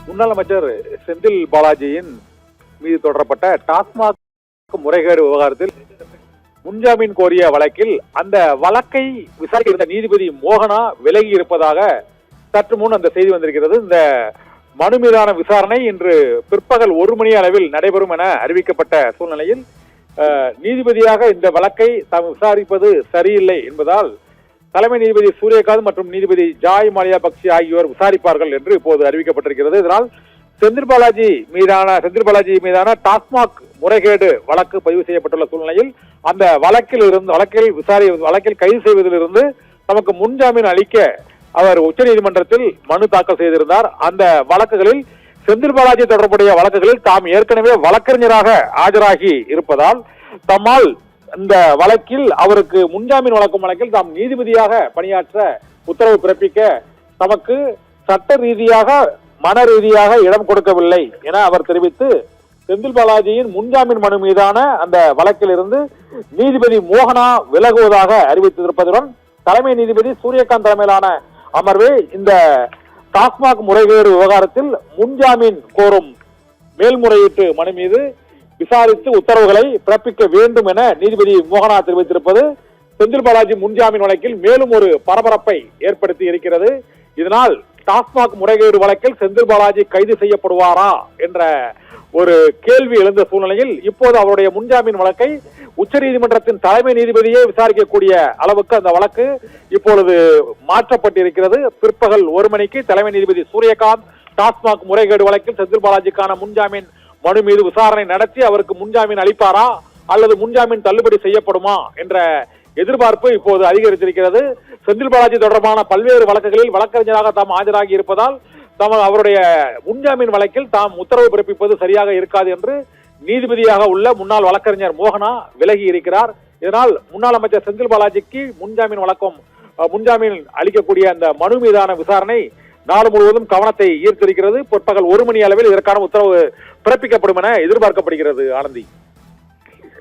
முன்னாள் அமைச்சர் செந்தில் பாலாஜியின் மீது தொடரப்பட்ட டாஸ்மாக் முறைகேடு விவகாரத்தில் முன்ஜாமீன் கோரிய வழக்கில் அந்த வழக்கை விசாரிக்க இருந்த நீதிபதி மோகனா விலகி இருப்பதாக சற்று முன் அந்த செய்தி வந்திருக்கிறது. இந்த மனு மீதான விசாரணை இன்று பிற்பகல் 1 மணி அளவில் நடைபெறும் என அறிவிக்கப்பட்ட சூழ்நிலையில் நீதிபதியாக இந்த வழக்கை தாம் விசாரிப்பது சரியில்லை என்பதால் தலைமை நீதிபதி சூரியகாந்த் மற்றும் நீதிபதி ஜாய் மல்யா பக்சி ஆகியோர் விசாரிப்பார்கள் என்று இப்போது அறிவிக்கப்பட்டிருக்கிறது. இதனால் செந்தில் பாலாஜி மீதான டாஸ்மாக் முறைகேடு வழக்கு பதிவு செய்யப்பட்டுள்ள சூழ்நிலையில் அந்த வழக்கில் கைது செய்வதிலிருந்து நமக்கு முன்ஜாமீன் அளிக்க அவர் உச்சநீதிமன்றத்தில் மனு தாக்கல் செய்திருந்தார். அந்த வழக்குகளில் செந்தில் பாலாஜி தொடர்புடைய வழக்குகளில் தாம் ஏற்கனவே வழக்கறிஞராக ஆஜராகி இருப்பதால் தம்மால் இந்த வழக்கில் அவருக்கு முன்ஜாமீன் வழங்கும் வழக்கில் தாம் நீதிபதியாக பணியாற்ற உத்தரவு பிறப்பிக்க தமக்கு சட்ட ரீதியாக மன ரீதியாக இடம் கொடுக்கவில்லை என அவர் தெரிவித்து செந்தில் பாலாஜியின் முன்ஜாமீன் மனு மீதான அந்த வழக்கில் இருந்து நீதிபதி மோகனா விலகுவதாக அறிவித்திருப்பதுடன் தலைமை நீதிபதி சூரியகாந்த் தலைமையிலான அமர்வு இந்த டாஸ்மாக் முறைகேடு விவகாரத்தில் முன்ஜாமீன் கோரும் மேல்முறையீட்டு மனு மீது விசாரித்து உத்தரவுகளை பிறப்பிக்க வேண்டும் என நீதிபதி மோகனா தெரிவித்திருப்பது செந்தில் பாலாஜி முன்ஜாமீன் வழக்கில் மேலும் ஒரு பரபரப்பை ஏற்படுத்தி இருக்கிறது. இதனால் டாஸ்மாக் முறைகேடு வழக்கில் செந்தில் பாலாஜி கைது செய்யப்படுவாரா என்ற ஒரு கேள்வி எழுந்த சூழ்நிலையில் இப்போது அவருடைய முன்ஜாமீன் வழக்கை உச்சநீதிமன்றத்தின் தலைமை நீதிபதியே விசாரிக்கக்கூடிய அளவுக்கு அந்த வழக்கு இப்பொழுது மாற்றப்பட்டிருக்கிறது. பிற்பகல் 1 மணிக்கு தலைமை நீதிபதி சூரியகாந்த் டாஸ்மாக் முறைகேடு வழக்கில் செந்தில் பாலாஜிக்கான முன்ஜாமீன் மனு மீது விசாரணை நடத்தி அவருக்கு முன்ஜாமீன் அளிப்பாரா அல்லது முன்ஜாமீன் தள்ளுபடி செய்யப்படுமா என்ற எதிர்பார்ப்பு இப்போது அதிகரித்திருக்கிறது. செந்தில் பாலாஜி தொடர்பான பல்வேறு வழக்குகளில் வழக்கறிஞராக தாம் ஆஜராகி இருப்பதால் அவருடைய முன்ஜாமீன் வழக்கில் தாம் உத்தரவு பிறப்பிப்பது சரியாக இருக்காது என்று நீதிபதியாக உள்ள முன்னாள் வழக்கறிஞர் மோகனா விலகி இருக்கிறார். இதனால் முன்னாள் அமைச்சர் செந்தில் பாலாஜிக்கு முன்ஜாமீன் அளிக்கக்கூடிய அந்த மனு மீதான விசாரணை நாடு முழுவதும் கவனத்தை ஈர்த்திருக்கிறது. பிற்பகல் 1 மணி அளவில் இதற்கான உத்தரவு பிறப்பிக்கப்படும் என எதிர்பார்க்கப்படுகிறது. ஆனந்தி.